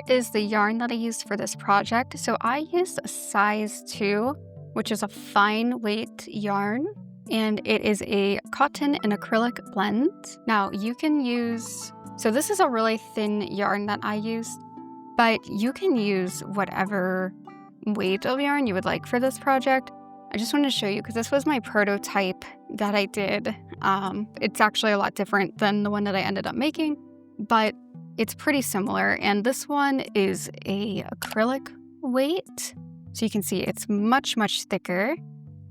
is the yarn that I used for this project. So I used a size 2, which is a fine weight yarn, and it is a cotton and acrylic blend. Now you can use, so this is a really thin yarn that I used, but you can use whatever weight of yarn you would like for this project. I just wanted to show you because this was my prototype that I did. It's actually a lot different than the one that I ended up making, but it's pretty similar. And this one is a acrylic weight. So you can see it's much, much thicker,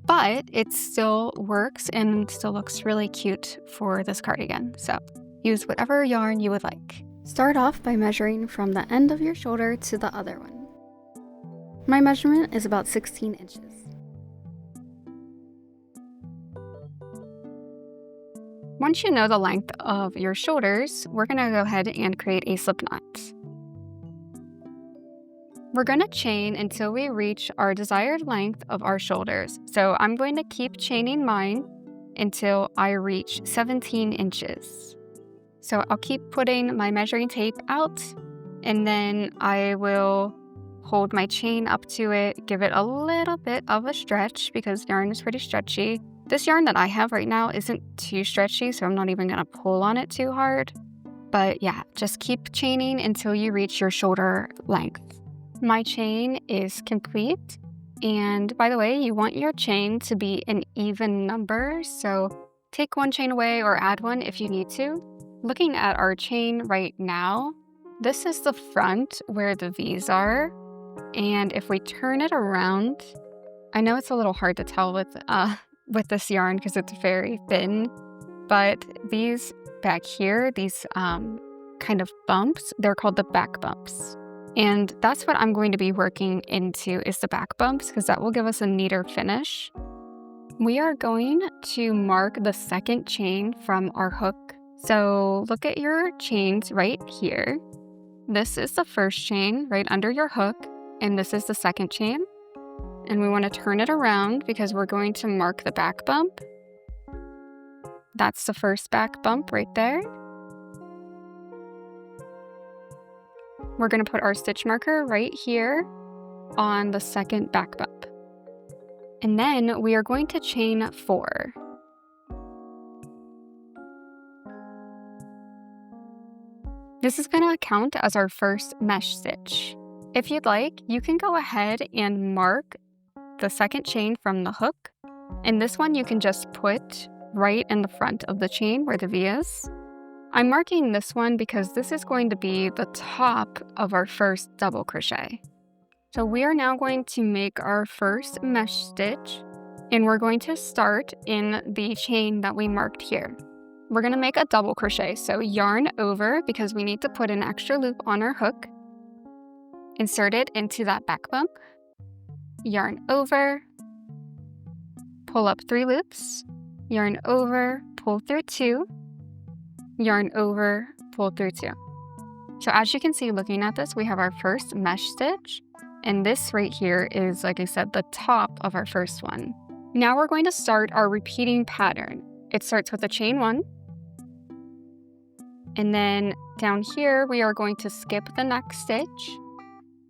but it still works and still looks really cute for this cardigan. So use whatever yarn you would like. Start off by measuring from the end of your shoulder to the other one. My measurement is about 16 inches. Once you know the length of your shoulders, we're going to go ahead and create a slip knot. We're going to chain until we reach our desired length of our shoulders. So I'm going to keep chaining mine until I reach 17 inches. So I'll keep putting my measuring tape out, and then I will hold my chain up to it, give it a little bit of a stretch because yarn is pretty stretchy. This yarn that I have right now isn't too stretchy, so I'm not even going to pull on it too hard. But yeah, just keep chaining until you reach your shoulder length. My chain is complete. And by the way, you want your chain to be an even number, so take one chain away or add one if you need to. Looking at our chain right now, this is the front where the V's are. And if we turn it around, I know it's a little hard to tell with this yarn because it's very thin, but these back here, these kind of bumps, they're called the back bumps. And that's what I'm going to be working into, is the back bumps, because that will give us a neater finish. We are going to mark the second chain from our hook. So look at your chains right here. This is the first chain right under your hook, and this is the second chain. And we want to turn it around because we're going to mark the back bump. That's the first back bump right there. We're going to put our stitch marker right here on the second back bump. And then we are going to chain 4. This is going to count as our first mesh stitch. If you'd like, you can go ahead and mark the second chain from the hook, and this one you can just put right in the front of the chain where the V is. I'm marking this one because this is going to be the top of our first double crochet. So we are now going to make our first mesh stitch, and we're going to start in the chain that we marked here. We're going to make a double crochet, so yarn over because we need to put an extra loop on our hook. Insert it into that back bump. Yarn over, pull up 3 loops, yarn over, pull through 2, yarn over, pull through 2. So as you can see looking at this, we have our first mesh stitch, and this right here is, like I said, the top of our first one. Now we're going to start our repeating pattern. It starts with a chain 1, and then down here we are going to skip the next stitch,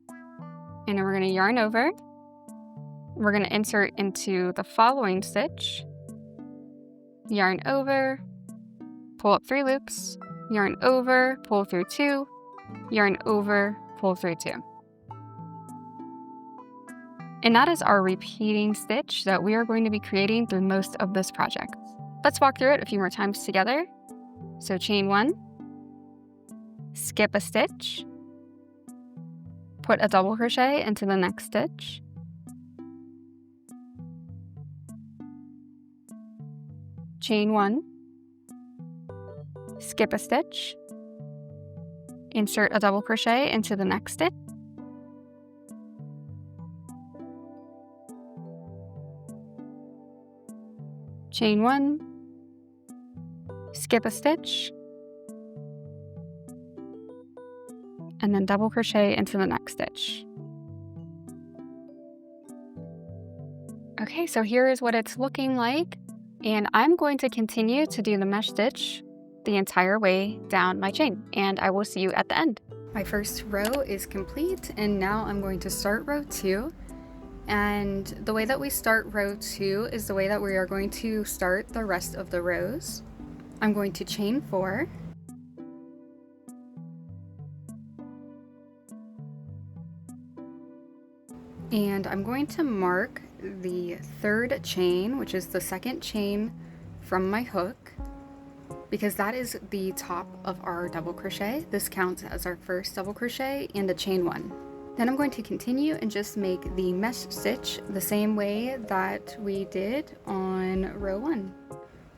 and then we're going to yarn over. We're going to insert into the following stitch, yarn over, pull up 3 loops, yarn over, pull through 2, yarn over, pull through 2. And that is our repeating stitch that we are going to be creating through most of this project. Let's walk through it a few more times together. So chain 1, skip a stitch, put a double crochet into the next stitch, chain 1, skip a stitch, insert a double crochet into the next stitch, chain 1, skip a stitch, and then double crochet into the next stitch. Okay, so here is what it's looking like, and I'm going to continue to do the mesh stitch the entire way down my chain, and I will see you at the end. My first row is complete, and now I'm going to start row 2. And the way that we start row 2 is the way that we are going to start the rest of the rows. I'm going to chain 4. And I'm going to mark the 3rd chain, which is the 2nd chain from my hook, because that is the top of our double crochet. This counts as our first double crochet and a chain 1. Then I'm going to continue and just make the mesh stitch the same way that we did on row 1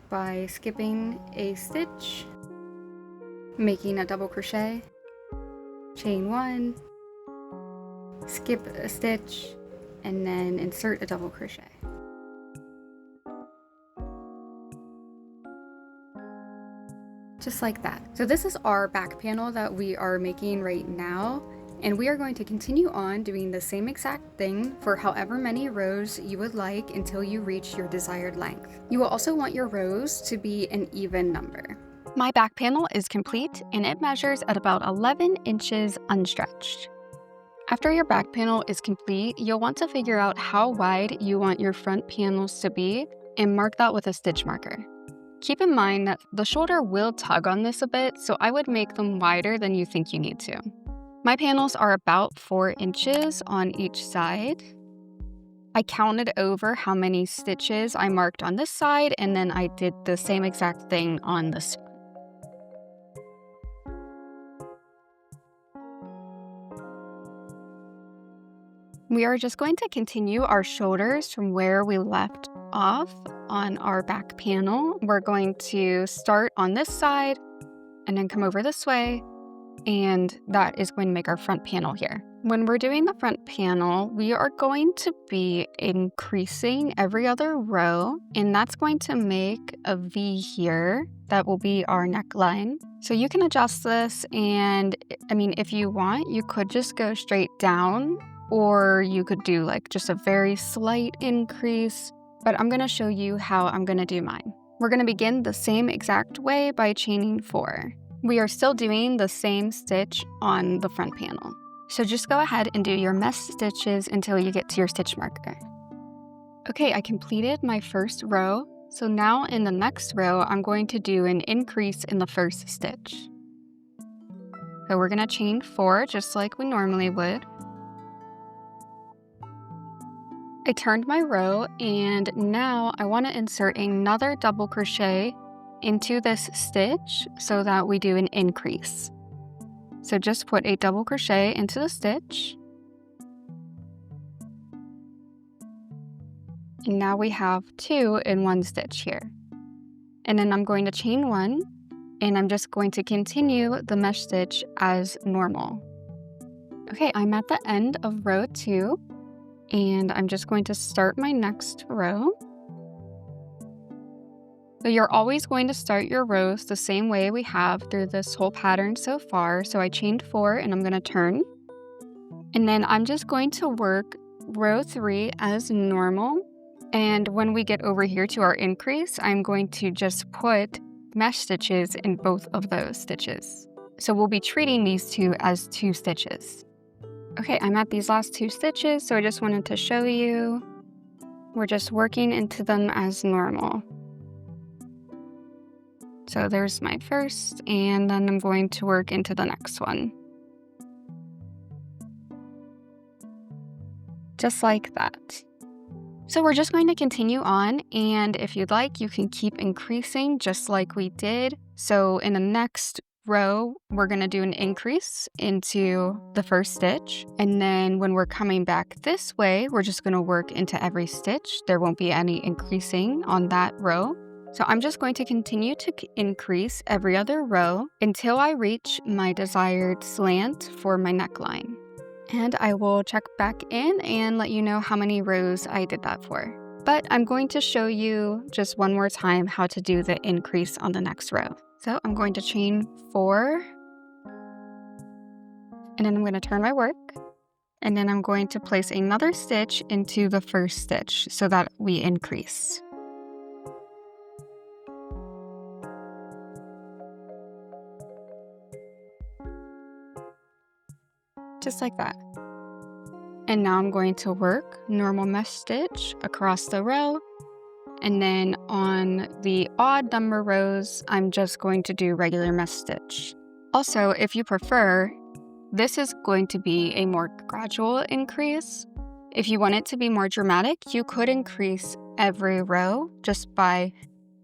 by skipping a stitch, making a double crochet, chain 1, skip a stitch, and then insert a double crochet. Just like that. So this is our back panel that we are making right now, and we are going to continue on doing the same exact thing for however many rows you would like until you reach your desired length. You will also want your rows to be an even number. My back panel is complete, and it measures at about 11 inches unstretched. After your back panel is complete, you'll want to figure out how wide you want your front panels to be and mark that with a stitch marker. Keep in mind that the shoulder will tug on this a bit, so I would make them wider than you think you need to. My panels are about 4 inches on each side. I counted over how many stitches I marked on this side, and then I did the same exact thing on this one. We are just going to continue our shoulders from where we left off on our back panel. We're going to start on this side and then come over this way, and that is going to make our front panel here. When we're doing the front panel, we are going to be increasing every other row, and that's going to make a V here. That will be our neckline. So you can adjust this, and I mean, if you want, you could just go straight down, or you could do like just a very slight increase, but I'm gonna show you how I'm gonna do mine. We're gonna begin the same exact way by chaining 4. We are still doing the same stitch on the front panel. So just go ahead and do your mesh stitches until you get to your stitch marker. Okay, I completed my first row. So now in the next row, I'm going to do an increase in the first stitch. So we're gonna chain 4 just like we normally would. I turned my row, and now I want to insert another double crochet into this stitch so that we do an increase. So just put a double crochet into the stitch. And now we have 2 in 1 stitch here. And then I'm going to chain 1, and I'm just going to continue the mesh stitch as normal. Okay, I'm at the end of row 2. And I'm just going to start my next row. So you're always going to start your rows the same way we have through this whole pattern so far. So I chained 4 and I'm going to turn. And then I'm just going to work row 3 as normal. And when we get over here to our increase, I'm going to just put mesh stitches in both of those stitches. So we'll be treating these two as 2 stitches. Okay, I'm at these last 2 stitches, so I just wanted to show you. We're just working into them as normal. So there's my first, and then I'm going to work into the next one. Just like that. So we're just going to continue on, and if you'd like, you can keep increasing just like we did. So in the next row, we're going to do an increase into the first stitch, and then when we're coming back this way, we're just going to work into every stitch. There won't be any increasing on that row. So I'm just going to continue to increase every other row until I reach my desired slant for my neckline. And I will check back in and let you know how many rows I did that for. But I'm going to show you just one more time how to do the increase on the next row. So I'm going to chain 4, and then I'm going to turn my work, and then I'm going to place another stitch into the first stitch so that we increase. just like that. And now I'm going to work normal mesh stitch across the row. And then on the odd number rows, I'm just going to do regular mesh stitch. Also, if you prefer, this is going to be a more gradual increase. If you want it to be more dramatic, you could increase every row just by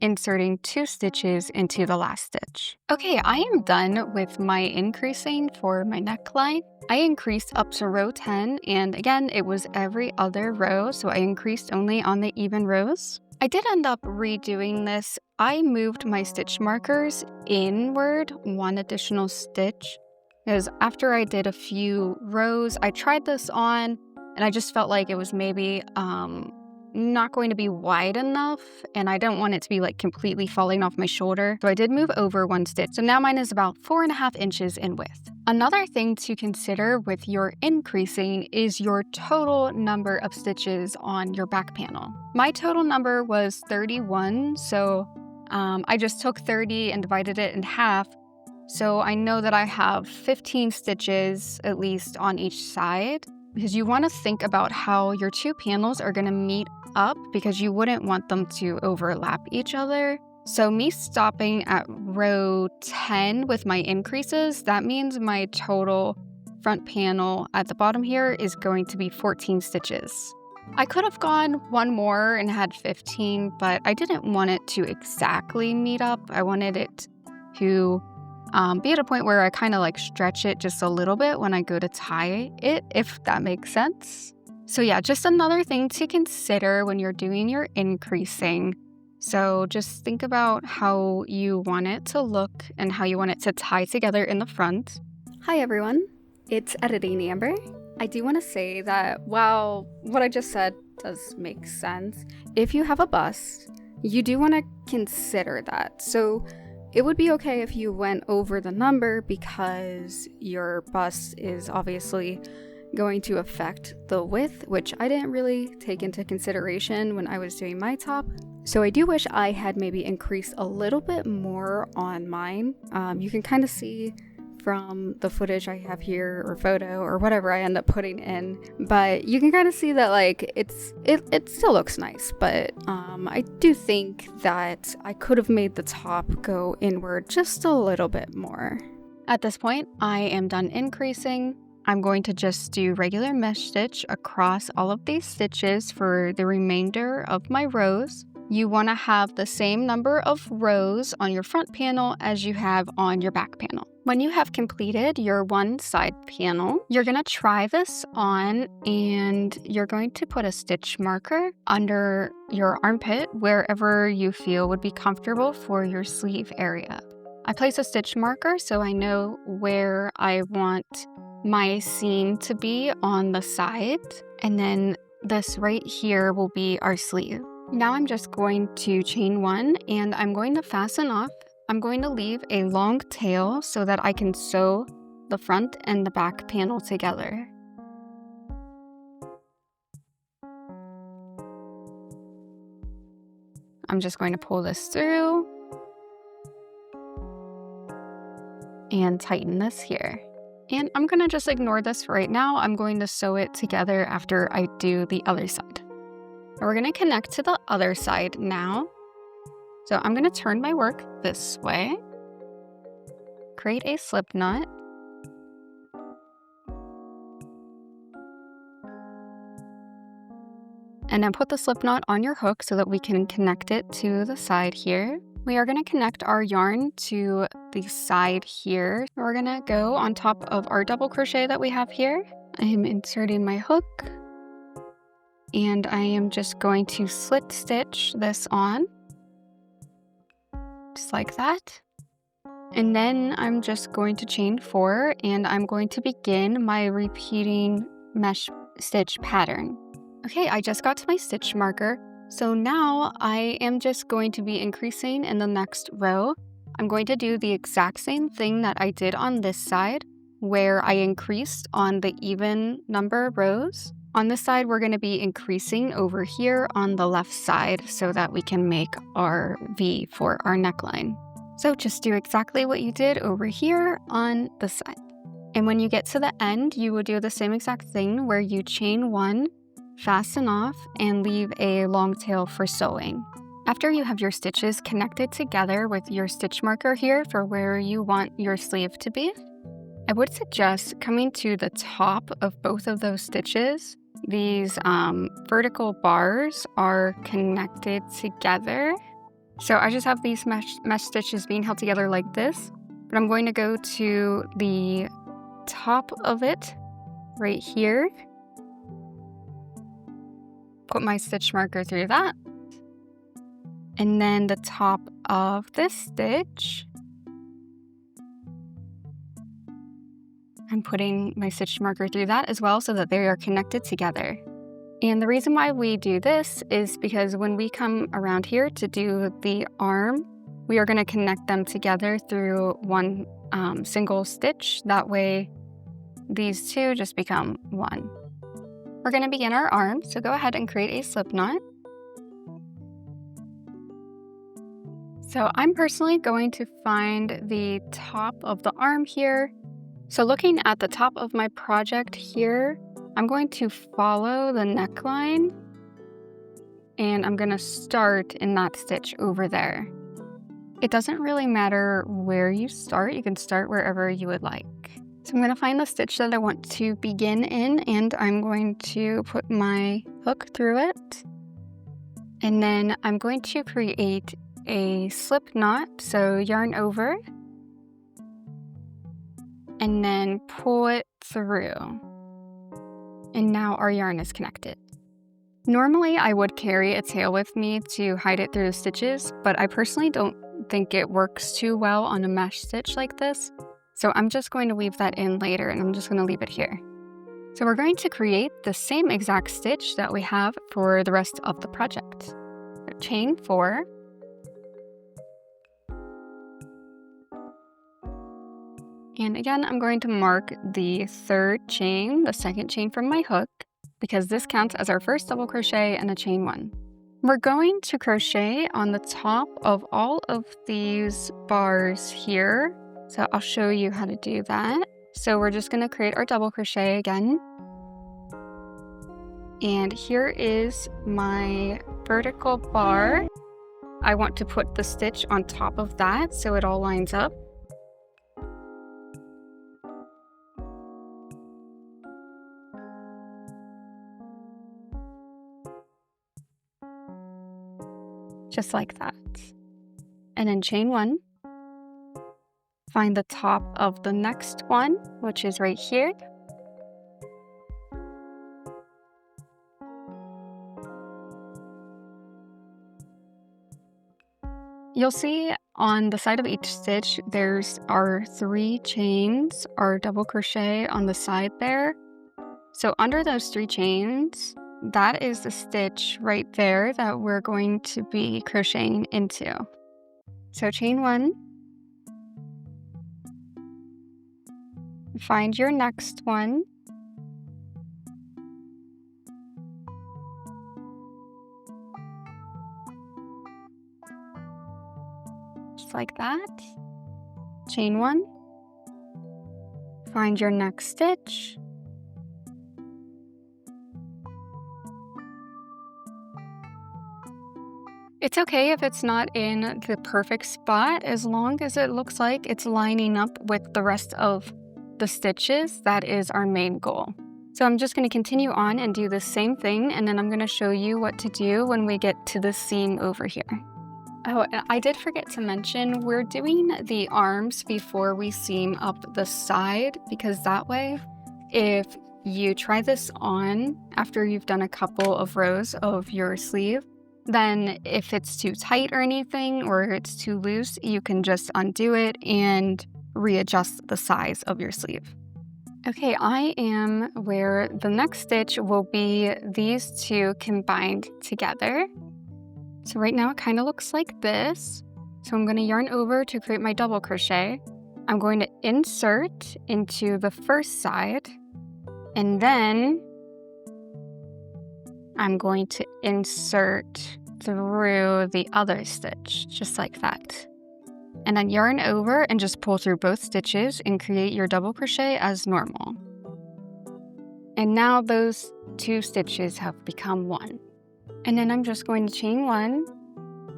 inserting 2 stitches into the last stitch. Okay, I am done with my increasing for my neckline. I increased up to row 10, and again, it was every other row, so I increased only on the even rows. I did end up redoing this. I moved my stitch markers inward 1 additional stitch, because after I did a few rows, I tried this on, and I just felt like it was maybe not going to be wide enough, and I don't want it to be like completely falling off my shoulder. So I did move over 1 stitch. So now mine is about 4.5 inches in width. Another thing to consider with your increasing is your total number of stitches on your back panel. My total number was 31, so I just took 30 and divided it in half. So I know that I have 15 stitches at least on each side, because you want to think about how your 2 panels are going to meet up, because you wouldn't want them to overlap each other. So me stopping at row 10 with my increases, that means my total front panel at the bottom here is going to be 14 stitches. I could have gone 1 more and had 15, but I didn't want it to exactly meet up. I wanted it to be at a point where I kind of like stretch it just a little bit when I go to tie it, if that makes sense. So yeah, just another thing to consider when you're doing your increasing. So just think about how you want it to look and how you want it to tie together in the front. Hi everyone, it's Editing Amber. I do want to say that while what I just said does make sense, if you have a bust, you do want to consider that. So it would be okay if you went over the number, because your bust is obviously going to affect the width, which I didn't really take into consideration when I was doing my top. So I do wish I had maybe increased a little bit more on mine. You can kind of see from the footage I have here, or photo, or whatever I end up putting in, but you can kind of see that like it still looks nice, but I do think that I could have made the top go inward just a little bit more. At this point, I am done increasing. I'm going to just do regular mesh stitch across all of these stitches for the remainder of my rows. You want to have the same number of rows on your front panel as you have on your back panel. When you have completed your one side panel, you're going to try this on, and you're going to put a stitch marker under your armpit wherever you feel would be comfortable for your sleeve area. I place a stitch marker so I know where I want my seam to be on the side, and then this right here will be our sleeve. Now I'm just going to chain 1, and I'm going to fasten off. I'm going to leave a long tail so that I can sew the front and the back panel together. I'm just going to pull this through and tighten this here. And I'm going to just ignore this for right now. I'm going to sew it together after I do the other side. We're going to connect to the other side now. So I'm going to turn my work this way, create a slip knot, and then put the slip knot on your hook so that we can connect it to the side here. We are going to connect our yarn to the side here. We're going to go on top of our double crochet that we have here. I am inserting my hook, and I am just going to slit stitch this on, just like that. And then I'm just going to chain 4, and I'm going to begin my repeating mesh stitch pattern. Okay, I just got to my stitch marker. So now I am just going to be increasing in the next row. I'm going to do the exact same thing that I did on this side, where I increased on the even number of rows. On this side, we're going to be increasing over here on the left side so that we can make our V for our neckline. So just do exactly what you did over here on the side. And when you get to the end, you will do the same exact thing where you chain 1, fasten off, and leave a long tail for sewing. After you have your stitches connected together with your stitch marker here for where you want your sleeve to be, I would suggest coming to the top of both of those stitches. These vertical bars are connected together. So I just have these mesh stitches being held together like this, but I'm going to go to the top of it right here, put my stitch marker through that, and then the top of this stitch, I'm putting my stitch marker through that as well so that they are connected together. And the reason why we do this is because when we come around here to do the arm, we are going to connect them together through one single stitch. That way these two just become one. We're going to begin our arm, so go ahead and create a slip knot. So I'm personally going to find the top of the arm here. So looking at the top of my project here, I'm going to follow the neckline and I'm going to start in that stitch over there. It doesn't really matter where you start. You can start wherever you would like. So I'm going to find the stitch that I want to begin in and I'm going to put my hook through it. And then I'm going to create a slip knot. So yarn over and then pull it through. And now our yarn is connected. Normally I would carry a tail with me to hide it through the stitches, but I personally don't think it works too well on a mesh stitch like this. So I'm just going to weave that in later and I'm just going to leave it here. So we're going to create the same exact stitch that we have for the rest of the project. Chain 4. And again, I'm going to mark the 3rd chain, the 2nd chain from my hook, because this counts as our first double crochet and a chain 1. We're going to crochet on the top of all of these bars here. So I'll show you how to do that. So we're just going to create our double crochet again. And here is my vertical bar. I want to put the stitch on top of that so it all lines up. Just like that. And then chain 1. Find the top of the next one, which is right here. You'll see on the side of each stitch, there's our 3 chains, our double crochet on the side there. So under those 3 chains, that is the stitch right there that we're going to be crocheting into. So chain 1, find your next one, just like that, chain 1, find your next stitch, it's okay if it's not in the perfect spot, as long as it looks like it's lining up with the rest of the stitches. That is our main goal. So I'm just going to continue on and do the same thing, and then I'm going to show you what to do when we get to the seam over here. Oh, and I did forget to mention, we're doing the arms before we seam up the side, because that way, if you try this on after you've done a couple of rows of your sleeve, then if it's too tight or anything, or it's too loose, you can just undo it and readjust the size of your sleeve. Okay, I am where the next stitch will be these 2 combined together. So right now it kind of looks like this. So I'm going to yarn over to create my double crochet. I'm going to insert into the first side, and then I'm going to insert through the other stitch, just like that. and then yarn over and just pull through both stitches and create your double crochet as normal. And now those 2 stitches have become 1. And then I'm just going to chain 1,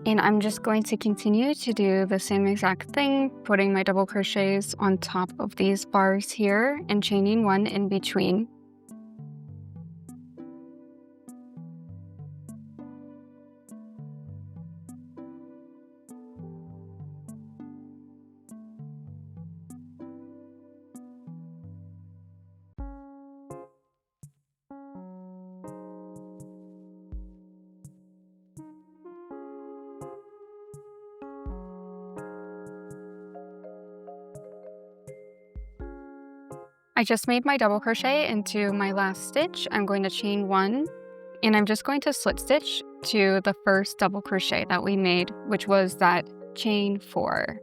and I'm just going to continue to do the same exact thing, putting my double crochets on top of these bars here and chaining 1 in between. I just made my double crochet into my last stitch. I'm going to chain 1, and I'm just going to slip stitch to the first double crochet that we made, which was that chain 4.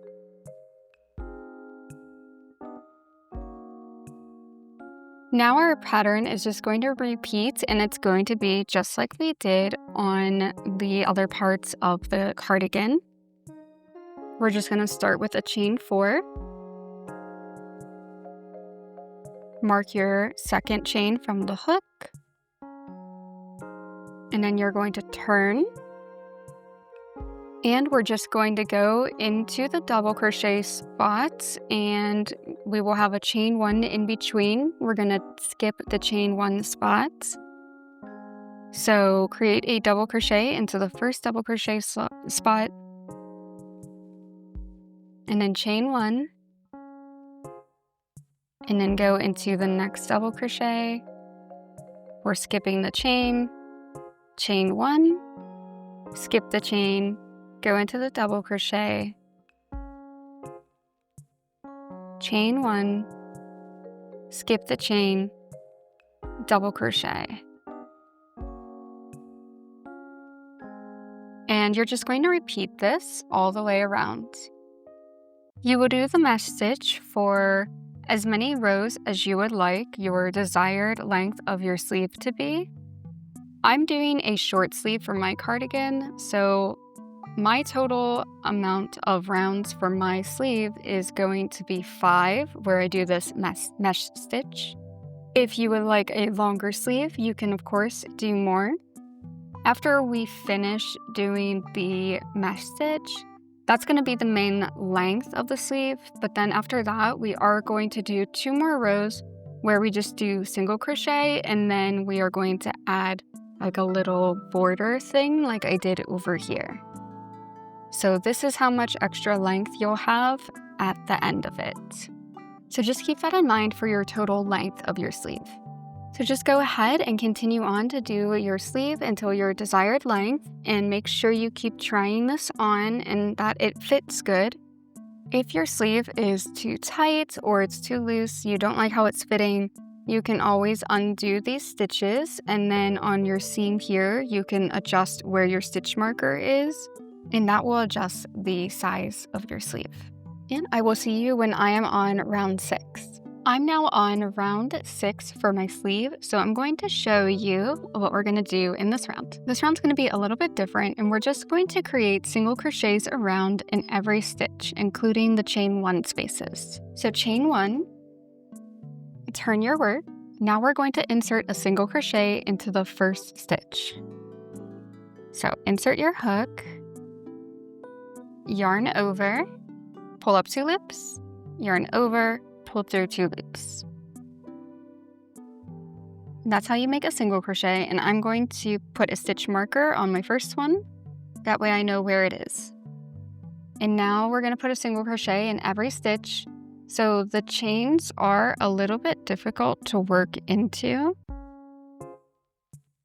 Now our pattern is just going to repeat, and it's going to be just like we did on the other parts of the cardigan. We're just going to start with a chain 4. Mark your second chain from the hook, and then you're going to turn, and we're just going to go into the double crochet spot, and we will have a chain 1 in between. We're going to skip the chain 1 spot. So create a double crochet into the first double crochet spot, and then chain 1. And then go into the next double crochet. We're skipping the chain 1, skip the chain, go into the double crochet, chain 1, skip the chain, double crochet. And you're just going to repeat this all the way around. You will do the mesh stitch for as many rows as you would like your desired length of your sleeve to be. I'm doing a short sleeve for my cardigan, so my total amount of rounds for my sleeve is going to be 5, where I do this mesh stitch. If you would like a longer sleeve, you can of course do more. After we finish doing the mesh stitch, that's going to be the main length of the sleeve, but then after that, we are going to do 2 more rows where we just do single crochet, and then we are going to add like a little border thing like I did over here. So this is how much extra length you'll have at the end of it. So just keep that in mind for your total length of your sleeve. So just go ahead and continue on to do your sleeve until your desired length, and make sure you keep trying this on and that it fits good. If your sleeve is too tight or it's too loose, you don't like how it's fitting, you can always undo these stitches, and then on your seam here, you can adjust where your stitch marker is, and that will adjust the size of your sleeve. And I will see you when I am on round 6. I'm now on round 6 for my sleeve, so I'm going to show you what we're going to do in this round. This round's going to be a little bit different, and we're just going to create single crochets around in every stitch, including the chain 1 spaces. So chain 1, turn your work. Now we're going to insert a single crochet into the first stitch. So insert your hook, yarn over, pull up 2 loops, yarn over, pull through 2 loops. That's how you make a single crochet, and I'm going to put a stitch marker on my first one. That way I know where it is. And now we're going to put a single crochet in every stitch. So the chains are a little bit difficult to work into,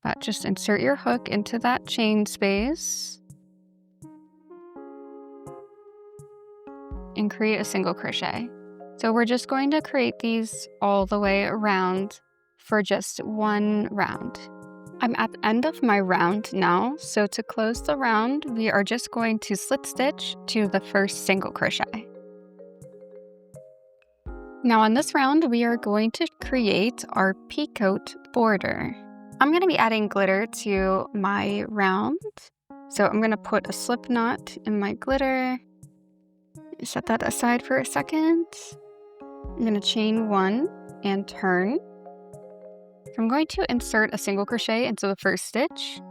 but just insert your hook into that chain space and create a single crochet. So we're just going to create these all the way around for just 1 round. I'm at the end of my round now, so to close the round, we are just going to slip stitch to the first single crochet. Now on this round, we are going to create our picot border. I'm going to be adding glitter to my round, so I'm going to put a slip knot in my glitter, Set that aside for a second. I'm going to chain 1 and turn. I'm going to insert a single crochet into the first stitch.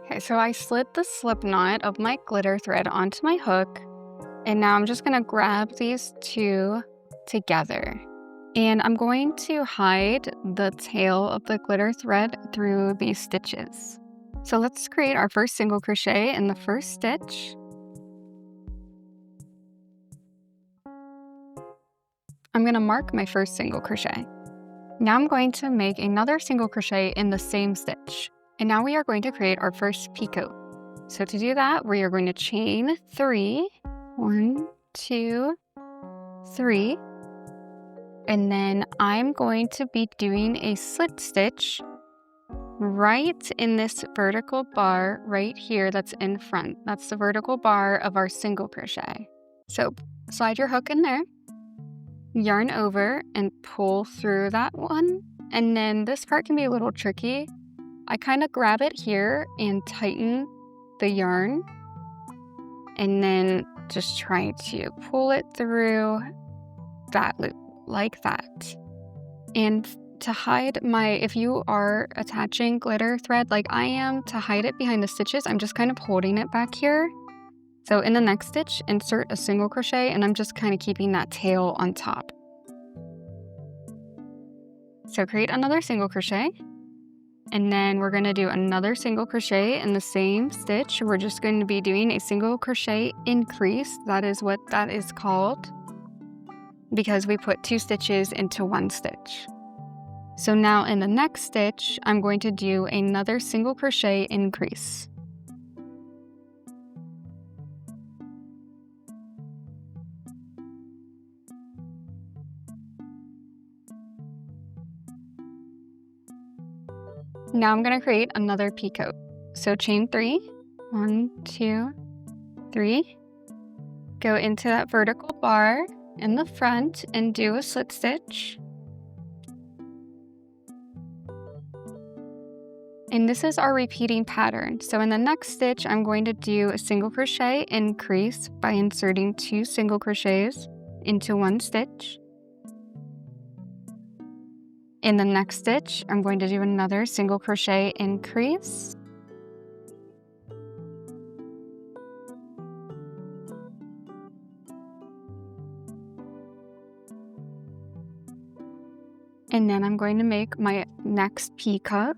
Okay, so I slid the slip knot of my glitter thread onto my hook, and now I'm just going to grab these two together. And I'm going to hide the tail of the glitter thread through these stitches. So let's create our first single crochet in the first stitch. I'm going to mark my first single crochet. Now I'm going to make another single crochet in the same stitch. And now we are going to create our first picot. So to do that, we are going to chain 3, 1, 2, 3. And then I'm going to be doing a slip stitch right in this vertical bar right here that's in front. That's the vertical bar of our single crochet. So slide your hook in there, yarn over and pull through that one. And then this part can be a little tricky. I kind of grab it here and tighten the yarn and then just try to pull it through that loop like that. And to hide if you are attaching glitter thread like I am, to hide it behind the stitches, I'm just kind of holding it back here. So in the next stitch, insert a single crochet, and I'm just kind of keeping that tail on top. So create another single crochet, and then we're going to do another single crochet in the same stitch. We're just going to be doing a single crochet increase. That is what that is called, because we put 2 stitches into 1 stitch. So now in the next stitch, I'm going to do another single crochet increase. Now I'm going to create another picot. So chain 3, 1, 2, 3. Go into that vertical bar in the front and do a slip stitch. And this is our repeating pattern. So in the next stitch, I'm going to do a single crochet increase by inserting 2 single crochets into 1 stitch. In the next stitch, I'm going to do another single crochet increase. And then I'm going to make my next picot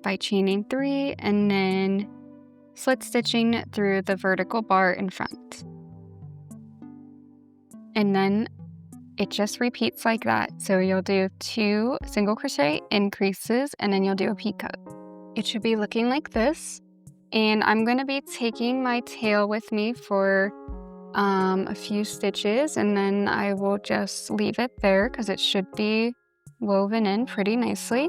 by chaining 3 and then slip stitching through the vertical bar in front. And then it just repeats like that. So you'll do 2 single crochet increases and then you'll do a picot. It should be looking like this. And I'm going to be taking my tail with me for a few stitches, and then I will just leave it there because it should be woven in pretty nicely.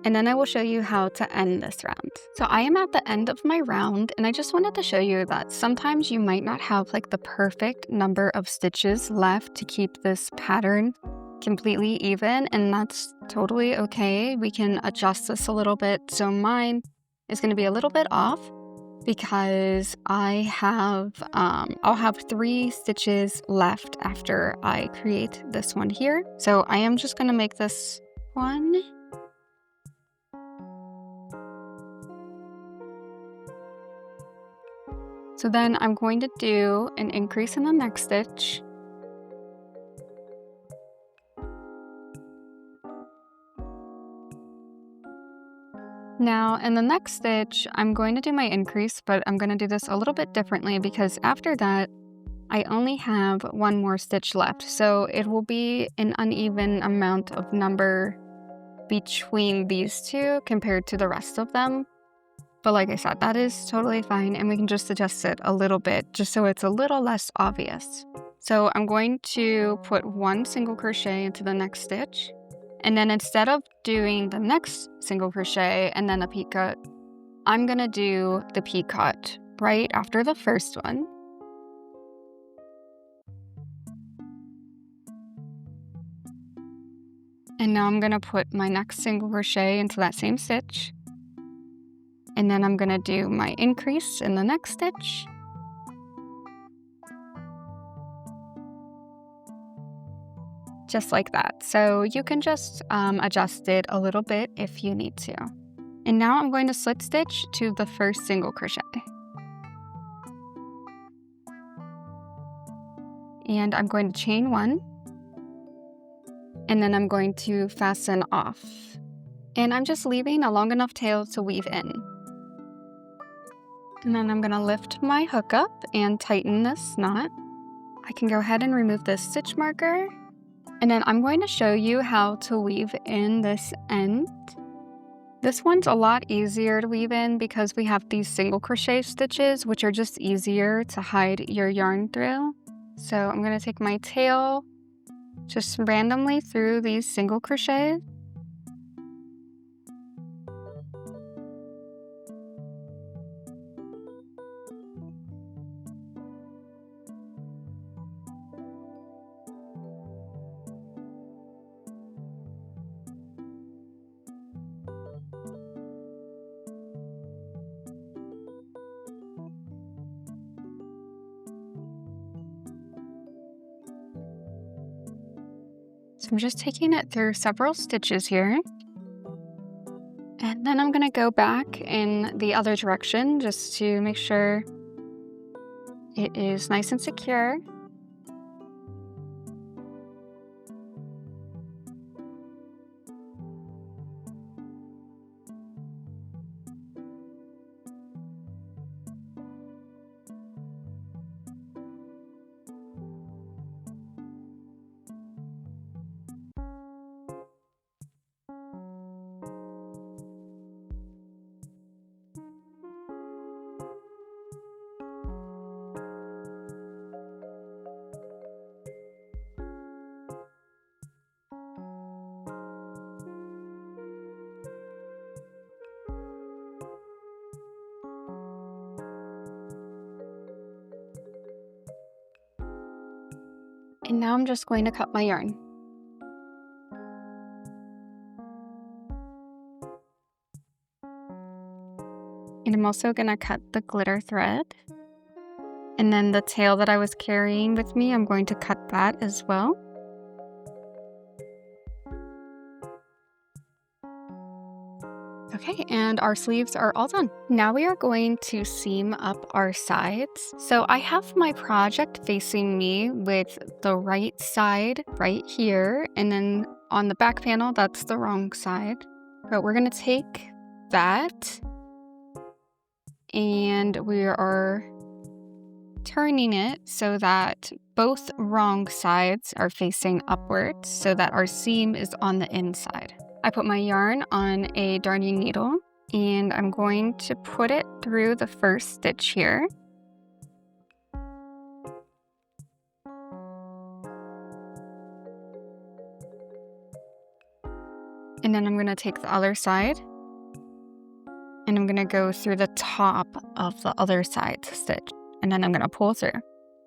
And then I will show you how to end this round. So I am at the end of my round, and I just wanted to show you that sometimes you might not have like the perfect number of stitches left to keep this pattern completely even, and that's totally okay. We can adjust this a little bit. So mine is going to be a little bit off because I'll have 3 stitches left after I create this one here. So I am just going to make this one. So then I'm going to do an increase in the next stitch. Now in the next stitch, I'm going to do my increase, but I'm going to do this a little bit differently because after that, I only have 1 more stitch left. So it will be an uneven amount of number between these 2 compared to the rest of them. But like I said, that is totally fine, and we can just adjust it a little bit just so it's a little less obvious. So I'm going to put 1 single crochet into the next stitch, and then instead of doing the next single crochet and then a picot, I'm going to do the picot right after the first one. And now I'm going to put my next single crochet into that same stitch. And then I'm gonna do my increase in the next stitch. Just like that. So you can just adjust it a little bit if you need to. And now I'm going to slip stitch to the first single crochet. And I'm going to chain 1. And then I'm going to fasten off. And I'm just leaving a long enough tail to weave in. And then I'm gonna lift my hook up and tighten this knot. I can go ahead and remove this stitch marker. And then I'm going to show you how to weave in this end. This one's a lot easier to weave in because we have these single crochet stitches, which are just easier to hide your yarn through. So I'm gonna take my tail just randomly through these single crochets. So I'm just taking it through several stitches here. And then I'm gonna go back in the other direction just to make sure it is nice and secure. And now I'm just going to cut my yarn. And I'm also gonna cut the glitter thread. And then the tail that I was carrying with me, I'm going to cut that as well. Okay, and our sleeves are all done. Now we are going to seam up our sides. So I have my project facing me with the right side right here, and then on the back panel, that's the wrong side. But we're gonna take that, and we are turning it so that both wrong sides are facing upwards so that our seam is on the inside. I put my yarn on a darning needle and I'm going to put it through the first stitch here. And then I'm going to take the other side and I'm going to go through the top of the other side stitch. And then I'm going to pull through.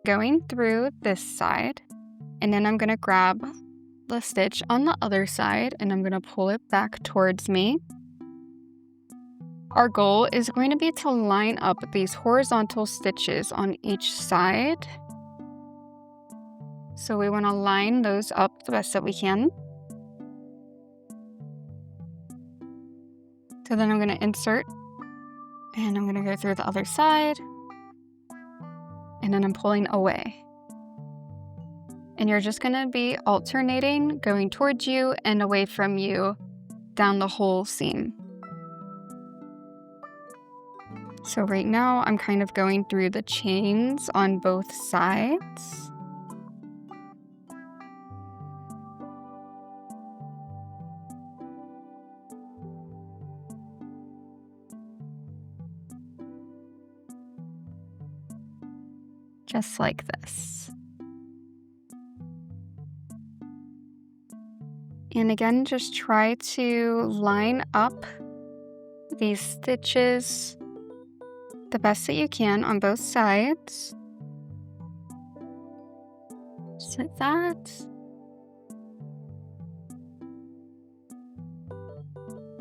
Going through this side, and then I'm going to grab the stitch on the other side and I'm going to pull it back towards me. Our goal is going to be to line up these horizontal stitches on each side. So we want to line those up the best that we can. So then I'm going to insert and I'm going to go through the other side. And then I'm pulling away. And you're just gonna be alternating, going towards you and away from you down the whole seam. So right now I'm kind of going through the chains on both sides. Just like this. And again, just try to line up these stitches the best that you can on both sides. Just like that.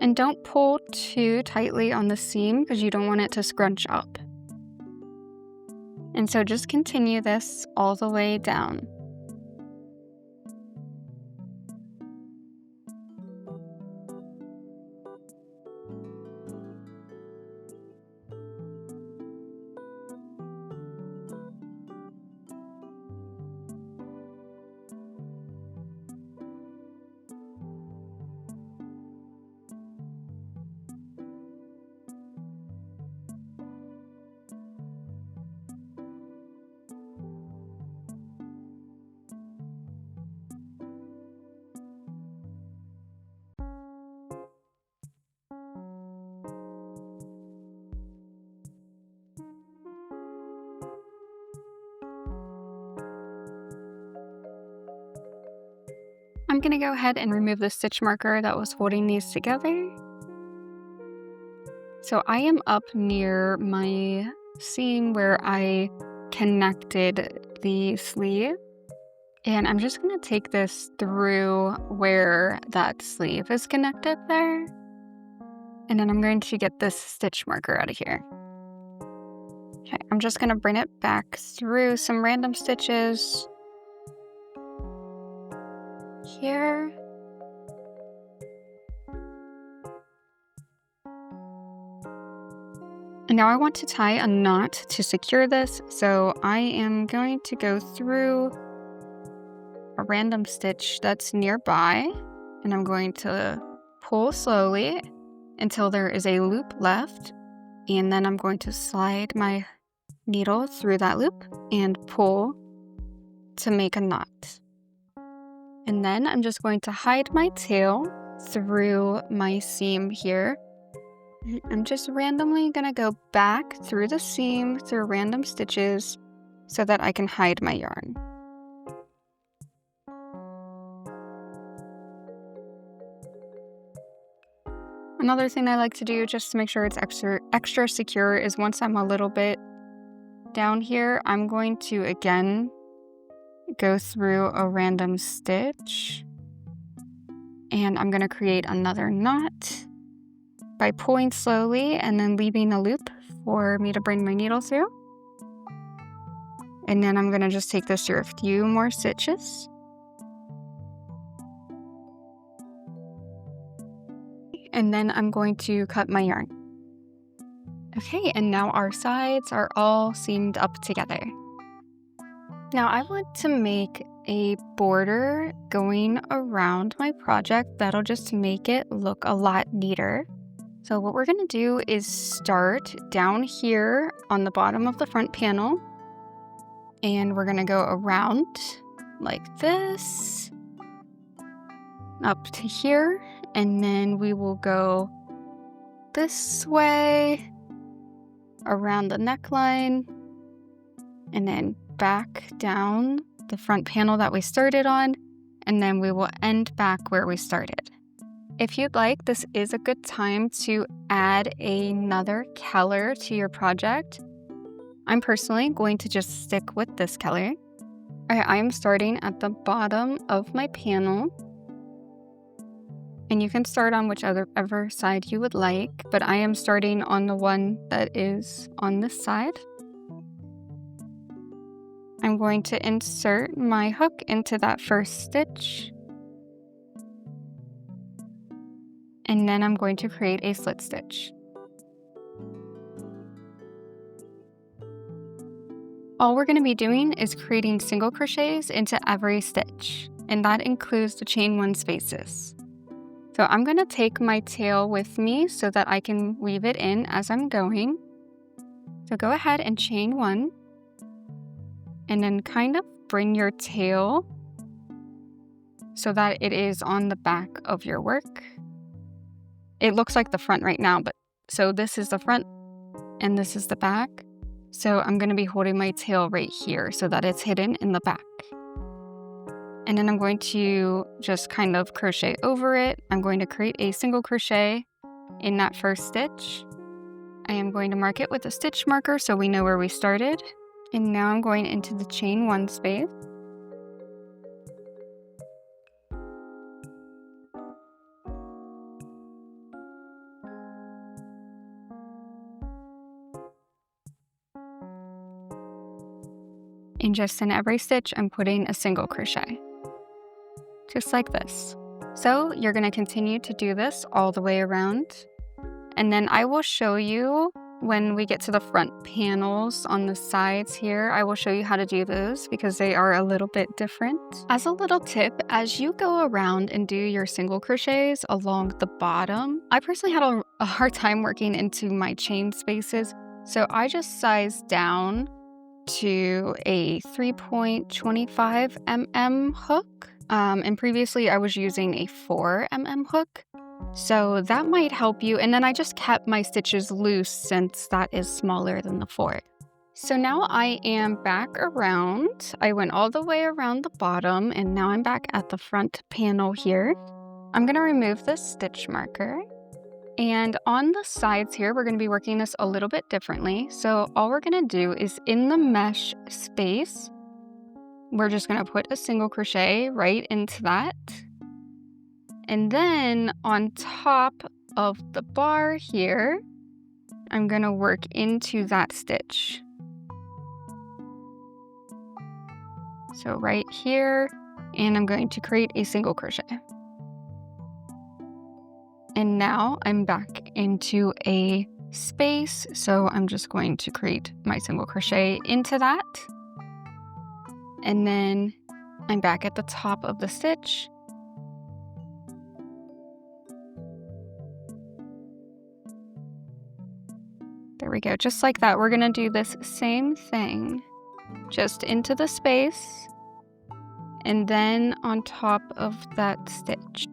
And don't pull too tightly on the seam because you don't want it to scrunch up. And so just continue this all the way down. I'm going to go ahead and remove the stitch marker that was holding these together. So I am up near my seam where I connected the sleeve. And I'm just going to take this through where that sleeve is connected there. And then I'm going to get this stitch marker out of here. Okay, I'm just going to bring it back through some random stitches here. And now I want to tie a knot to secure this, so I am going to go through a random stitch that's nearby, and I'm going to pull slowly until there is a loop left, and then I'm going to slide my needle through that loop and pull to make a knot. And then I'm just going to hide my tail through my seam here. I'm just randomly going to go back through the seam through random stitches so that I can hide my yarn. Another thing I like to do just to make sure it's extra secure is once I'm a little bit down here, I'm going to again go through a random stitch, and I'm going to create another knot by pulling slowly and then leaving a loop for me to bring my needle through. And then I'm going to just take this through a few more stitches. And then I'm going to cut my yarn. Okay, and now our sides are all seamed up together. Now I want to make a border going around my project that'll just make it look a lot neater. So what we're going to do is start down here on the bottom of the front panel, and we're going to go around like this up to here, and then we will go this way around the neckline and then back down the front panel that we started on, and then we will end back where we started. If you'd like, this is a good time to add another color to your project. I'm personally going to just stick with this color. I am starting at the bottom of my panel, and you can start on whichever side you would like, but I am starting on the one that is on this side. I'm going to insert my hook into that first stitch, and then I'm going to create a slip stitch. All we're going to be doing is creating single crochets into every stitch, and that includes the chain one spaces. So I'm going to take my tail with me so that I can weave it in as I'm going. So go ahead and chain one, and then kind of bring your tail so that it is on the back of your work. It looks like the front right now, but so this is the front and this is the back. So I'm going to be holding my tail right here so that it's hidden in the back. And then I'm going to just kind of crochet over it. I'm going to create a single crochet in that first stitch. I am going to mark it with a stitch marker so we know where we started. And now I'm going into the chain one space. And just in every stitch, I'm putting a single crochet, just like this. So you're going to continue to do this all the way around. And then I will show you when we get to the front panels on the sides here, I will show you how to do those because they are a little bit different. As a little tip, as you go around and do your single crochets along the bottom, I personally had a hard time working into my chain spaces. So I just sized down to a 3.25 mm hook. And previously I was using a 4 mm hook. So that might help you. And then I just kept my stitches loose since that is smaller than the 4. So now I am back around. I went all the way around the bottom and now I'm back at the front panel here. I'm going to remove this stitch marker. And on the sides here, we're going to be working this a little bit differently. So all we're going to do is in the mesh space, we're just going to put a single crochet right into that. And then on top of the bar here, I'm going to work into that stitch. So right here, and I'm going to create a single crochet. And now I'm back into a space, so I'm just going to create my single crochet into that. And then I'm back at the top of the stitch. There we go, just like that. We're gonna do this same thing, just into the space, and then on top of that stitch.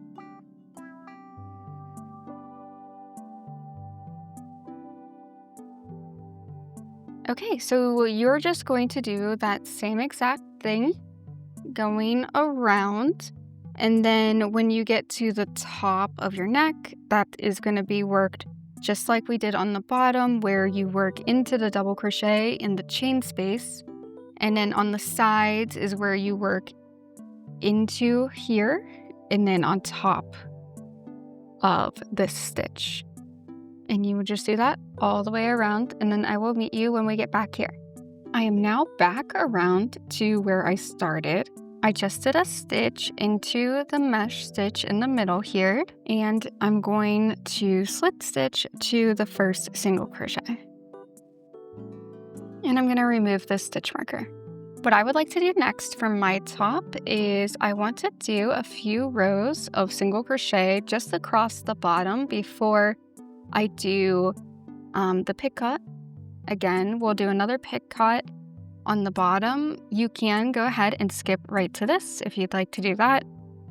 Okay, so you're just going to do that same exact thing, going around, and then when you get to the top of your neck, that is gonna be worked just like we did on the bottom, where you work into the double crochet in the chain space. And then on the sides is where you work into here and then on top of this stitch. And you would just do that all the way around, and then I will meet you when we get back here. I am now back around to where I started. I just did a stitch into the mesh stitch in the middle here, and I'm going to slip stitch to the first single crochet. And I'm going to remove this stitch marker. What I would like to do next from my top is I want to do a few rows of single crochet just across the bottom before I do the picot. Again, we'll do another picot on the bottom. You can go ahead and skip right to this if you'd like to do that,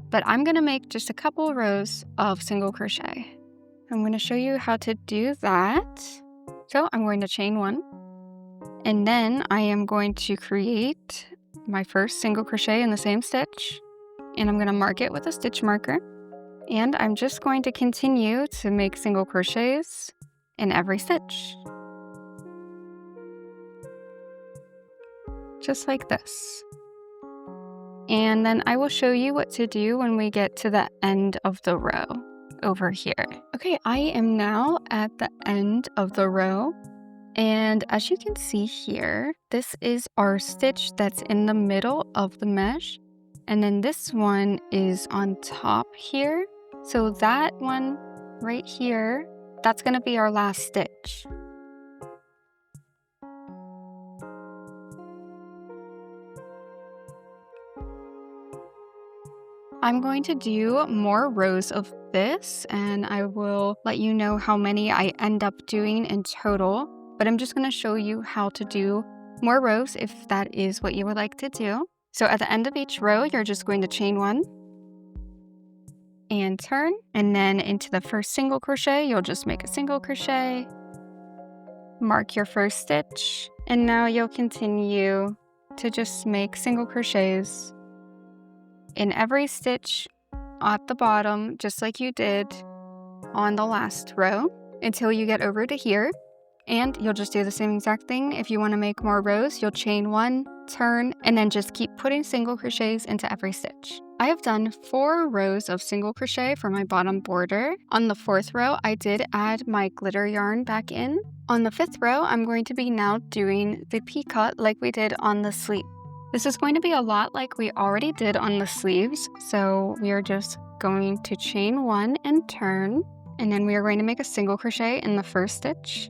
but I'm going to make just a couple rows of single crochet. I'm going to show you how to do that. So I'm going to chain 1, and then I am going to create my first single crochet in the same stitch, and I'm going to mark it with a stitch marker, and I'm just going to continue to make single crochets in every stitch. Just like this. And then I will show you what to do when we get to the end of the row over here. Okay, I am now at the end of the row, and as you can see here, this is our stitch that's in the middle of the mesh, and then this one is on top here. So that one right here, that's going to be our last stitch. I'm going to do more rows of this, and I will let you know how many I end up doing in total, but I'm just going to show you how to do more rows if that is what you would like to do. So at the end of each row, you're just going to chain 1 and turn, and then into the first single crochet, you'll just make a single crochet, mark your first stitch, and now you'll continue to just make single crochets in every stitch at the bottom, just like you did on the last row, until you get over to here. And you'll just do the same exact thing. If you want to make more rows, you'll chain 1, turn, and then just keep putting single crochets into every stitch. I have done 4 rows of single crochet for my bottom border. On the 4th row, I did add my glitter yarn back in. On the 5th row, I'm going to be now doing the picot like we did on the sleeve. This is going to be a lot like we already did on the sleeves, so we are just going to chain 1 and turn, and then we are going to make a single crochet in the first stitch.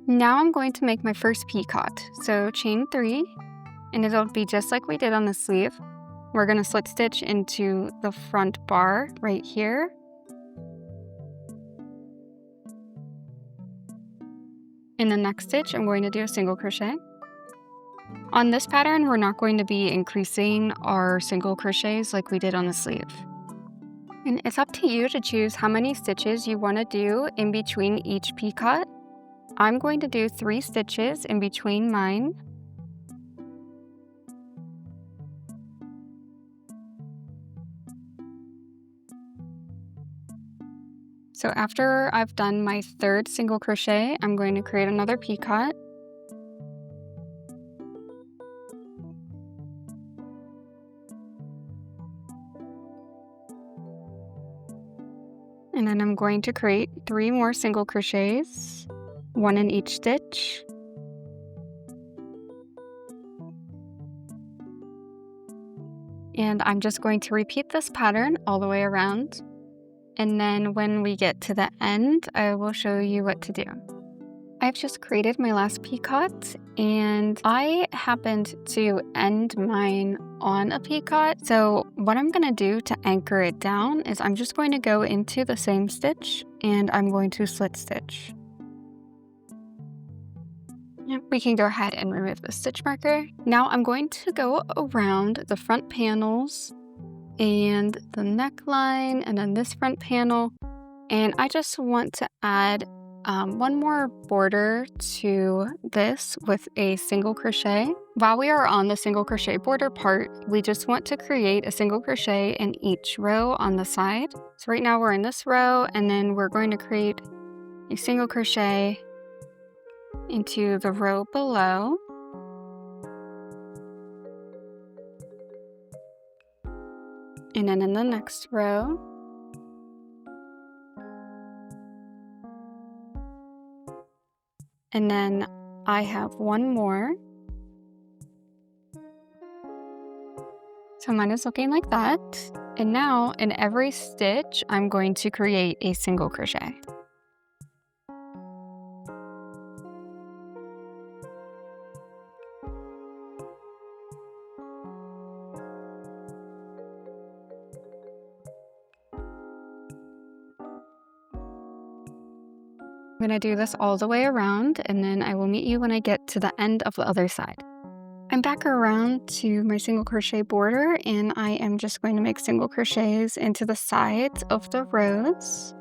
Now I'm going to make my first picot, so chain 3, and it'll be just like we did on the sleeve. We're going to slip stitch into the front bar right here. In the next stitch, I'm going to do a single crochet. On this pattern, we're not going to be increasing our single crochets like we did on the sleeve. And it's up to you to choose how many stitches you want to do in between each picot. I'm going to do 3 stitches in between mine. So after I've done my 3rd single crochet, I'm going to create another picot. And then I'm going to create 3 more single crochets, 1 in each stitch. And I'm just going to repeat this pattern all the way around. And then when we get to the end, I will show you what to do. I've just created my last picot, and I happened to end mine on a picot. So what I'm going to do to anchor it down is I'm just going to go into the same stitch and I'm going to slit stitch. Yep, we can go ahead and remove the stitch marker. Now I'm going to go around the front panels and the neckline and then this front panel, and I just want to add one more border to this with a single crochet. While we are on the single crochet border part, we just want to create a single crochet in each row on the side. So right now we're in this row, and then we're going to create a single crochet into the row below. And then in the next row, and then I have one more. So mine is looking like that. And now in every stitch, I'm going to create a single crochet. I'm going to do this all the way around, and then I will meet you when I get to the end of the other side. I'm back around to my single crochet border, and I am just going to make single crochets into the sides of the rows.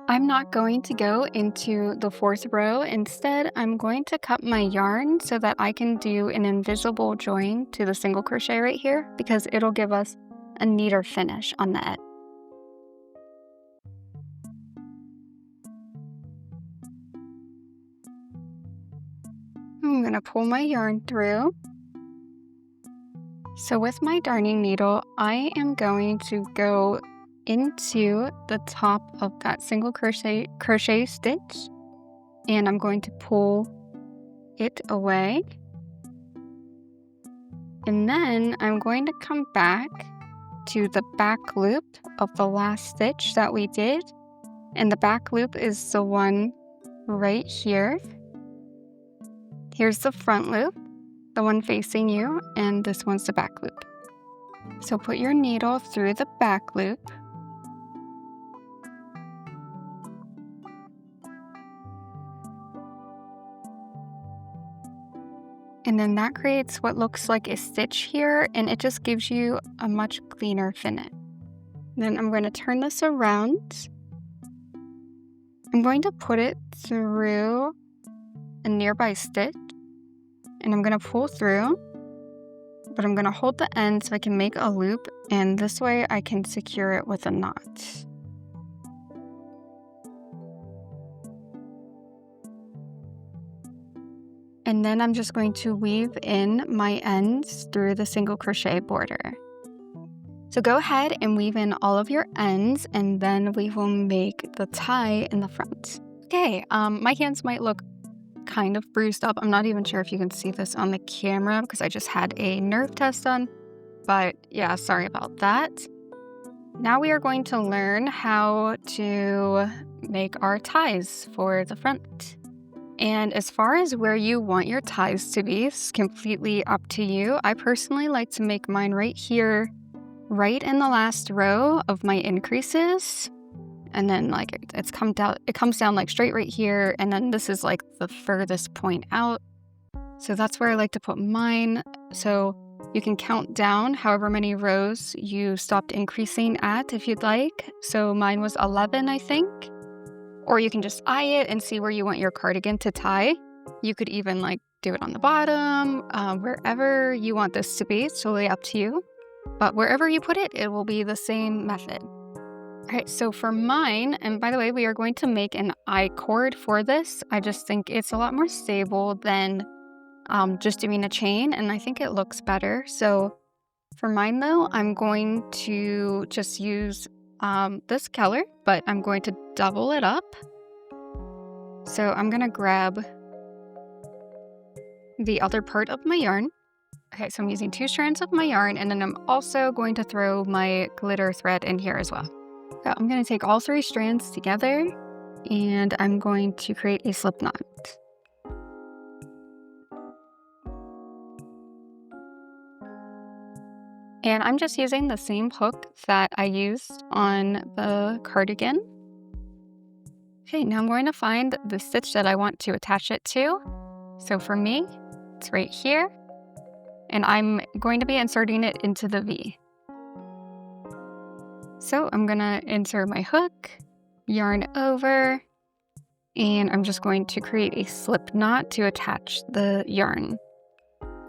I'm not going to go into the 4th row. Instead, I'm going to cut my yarn so that I can do an invisible join to the single crochet right here, because it'll give us a neater finish on the edge. I'm going to pull my yarn through. So with my darning needle, I am going to go into the top of that single crochet stitch, and I'm going to pull it away, and then I'm going to come back to the back loop of the last stitch that we did, and the back loop is the one right here. Here's the front loop, the one facing you, and this one's the back loop. So put your needle through the back loop, and then that creates what looks like a stitch here, and it just gives you a much cleaner finish. Then I'm going to turn this around. I'm going to put it through a nearby stitch, and I'm going to pull through, but I'm going to hold the end so I can make a loop, and this way I can secure it with a knot. And then I'm just going to weave in my ends through the single crochet border. So go ahead and weave in all of your ends, and then we will make the tie in the front. Okay, my hands might look kind of bruised up. I'm not even sure if you can see this on the camera because I just had a nerve test done. But yeah, sorry about that. Now we are going to learn how to make our ties for the front. And as far as where you want your ties to be, it's completely up to you. I personally like to make mine right here, right in the last row of my increases. And then like it comes down like straight right here. And then this is like the furthest point out. So that's where I like to put mine. So you can count down however many rows you stopped increasing at if you'd like. So mine was 11, I think. Or you can just eye it and see where you want your cardigan to tie. You could even like do it on the bottom, wherever you want this to be. It's totally up to you. But wherever you put it, it will be the same method. All right, so for mine, and by the way, we are going to make an icord for this. I just think it's a lot more stable than just doing a chain, and I think it looks better. So for mine though, I'm going to just use this color, but I'm going to double it up. So I'm gonna grab the other part of my yarn. Okay, so I'm using 2 strands of my yarn, and then I'm also going to throw my glitter thread in here as well. So I'm gonna take all 3 strands together, and I'm going to create a slip knot. And I'm just using the same hook that I used on the cardigan. Okay, now I'm going to find the stitch that I want to attach it to. So for me, it's right here. And I'm going to be inserting it into the V. So I'm gonna insert my hook, yarn over, and I'm just going to create a slip knot to attach the yarn.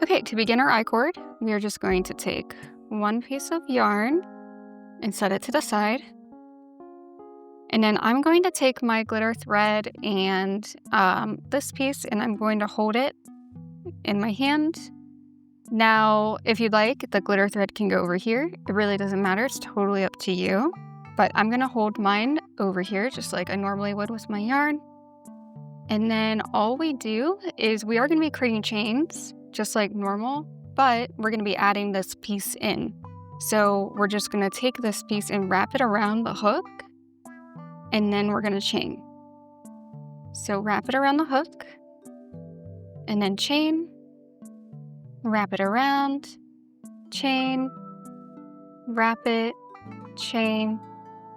Okay, to begin our I-cord, we are just going to take 1 piece of yarn and set it to the side. And then I'm going to take my glitter thread and this piece, and I'm going to hold it in my hand. Now, if you'd like, the glitter thread can go over here. It really doesn't matter. It's totally up to you. But I'm going to hold mine over here just like I normally would with my yarn. And then all we do is we are going to be creating chains just like normal, but we're going to be adding this piece in. So we're just going to take this piece and wrap it around the hook, and then we're going to chain. So wrap it around the hook, and then chain, wrap it around, chain, wrap it, chain,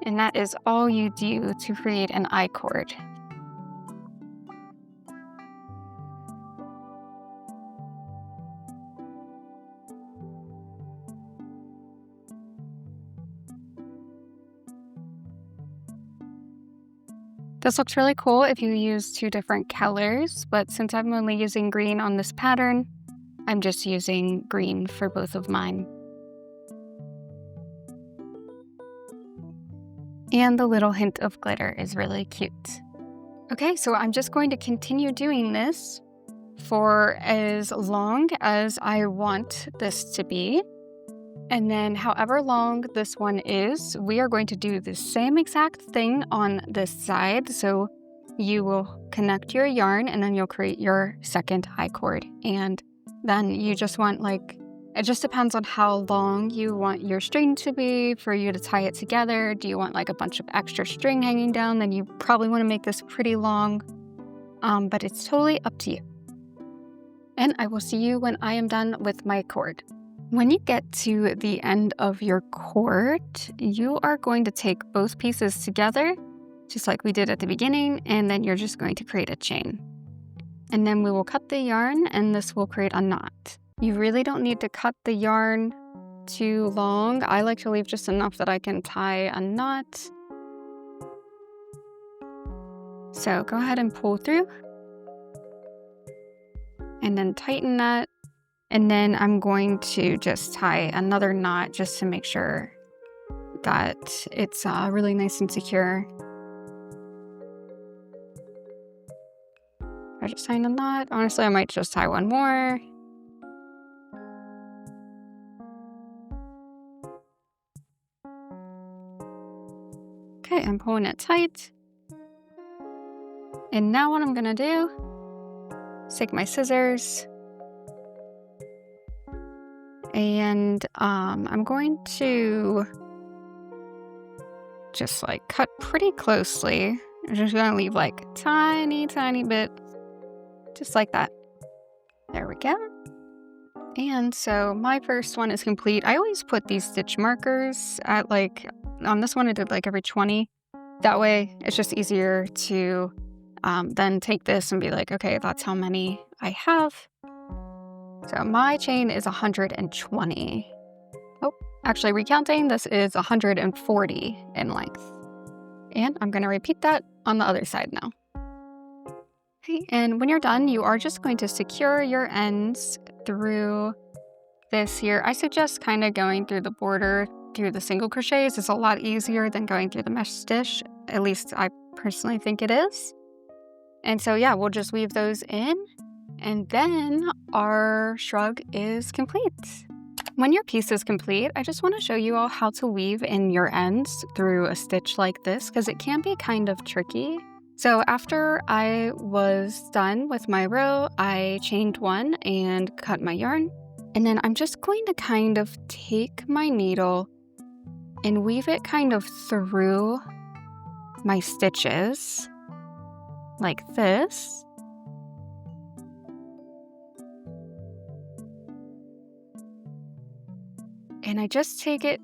and that is all you do to create an I-cord. This looks really cool if you use 2 different colors, but since I'm only using green on this pattern, I'm just using green for both of mine. And the little hint of glitter is really cute. Okay, so I'm just going to continue doing this for as long as I want this to be. And then however long this one is, we are going to do the same exact thing on this side. So you will connect your yarn, and then you'll create your second I-cord. And then you just want it just depends on how long you want your string to be for you to tie it together. Do you want like a bunch of extra string hanging down? Then you probably want to make this pretty long, but it's totally up to you. And I will see you when I am done with my cord. When you get to the end of your cord, you are going to take both pieces together, just like we did at the beginning, and then you're just going to create a chain. And then we will cut the yarn, and this will create a knot. You really don't need to cut the yarn too long. I like to leave just enough that I can tie a knot. So go ahead and pull through, and then tighten that. And then I'm going to just tie another knot just to make sure that it's really nice and secure. I just tied a knot. Honestly, I might just tie one more. I'm pulling it tight. And now what I'm gonna do is take my scissors and I'm going to just like cut pretty closely. I'm just gonna leave like tiny bit, just like that. There we go. And so my first one is complete. I always put these stitch markers at like, on this one I did like every 20. That way it's just easier to then take this and be like, okay, that's how many I have. So my chain is 120. Oh, actually recounting, this is 140 in length. And I'm gonna repeat that on the other side now. Okay, and when you're done, you are just going to secure your ends through this here. I suggest kind of going through the border through the single crochets. It's a lot easier than going through the mesh stitch. At least I personally think it is. And so yeah, we'll just weave those in and then our shrug is complete. When your piece is complete, I just want to show you all how to weave in your ends through a stitch like this because it can be kind of tricky. So after I was done with my row, I chained one and cut my yarn. And then I'm just going to kind of take my needle and weave it kind of through my stitches like this. And I just take it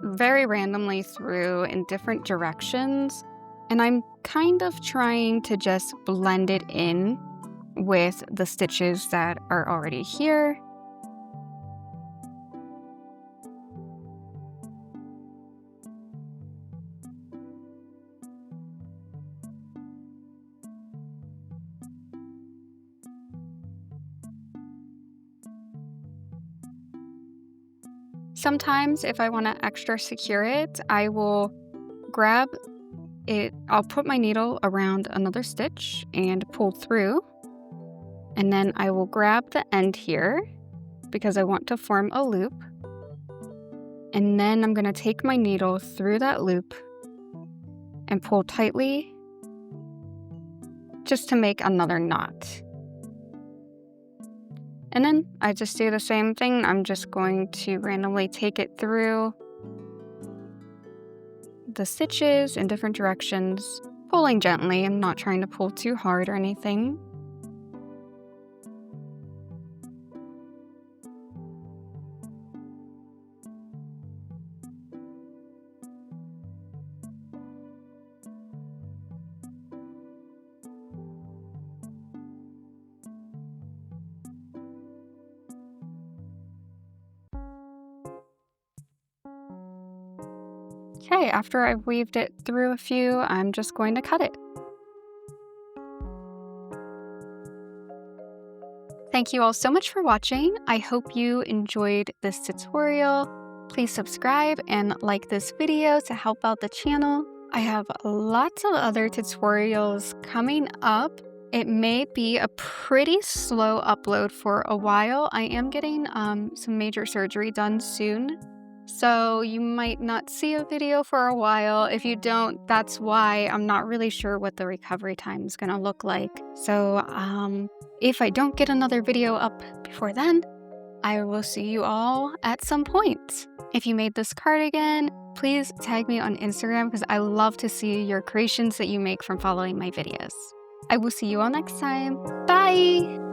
very randomly through in different directions. And I'm kind of trying to just blend it in with the stitches that are already here. Sometimes if I want to extra secure it, I will grab it, I'll put my needle around another stitch and pull through. And then I will grab the end here because I want to form a loop. And then I'm going to take my needle through that loop and pull tightly just to make another knot. And then I just do the same thing. I'm just going to randomly take it through the stitches in different directions, pulling gently. I'm not trying to pull too hard or anything. Okay, after I've weaved it through a few, I'm just going to cut it. Thank you all so much for watching. I hope you enjoyed this tutorial. Please subscribe and like this video to help out the channel. I have lots of other tutorials coming up. It may be a pretty slow upload for a while. I am getting some major surgery done soon. So you might not see a video for a while. If you don't, that's why. I'm not really sure what the recovery time is going to look like. So if I don't get another video up before then, I will see you all at some point. If you made this cardigan, please tag me on Instagram because I love to see your creations that you make from following my videos. I will see you all next time. Bye!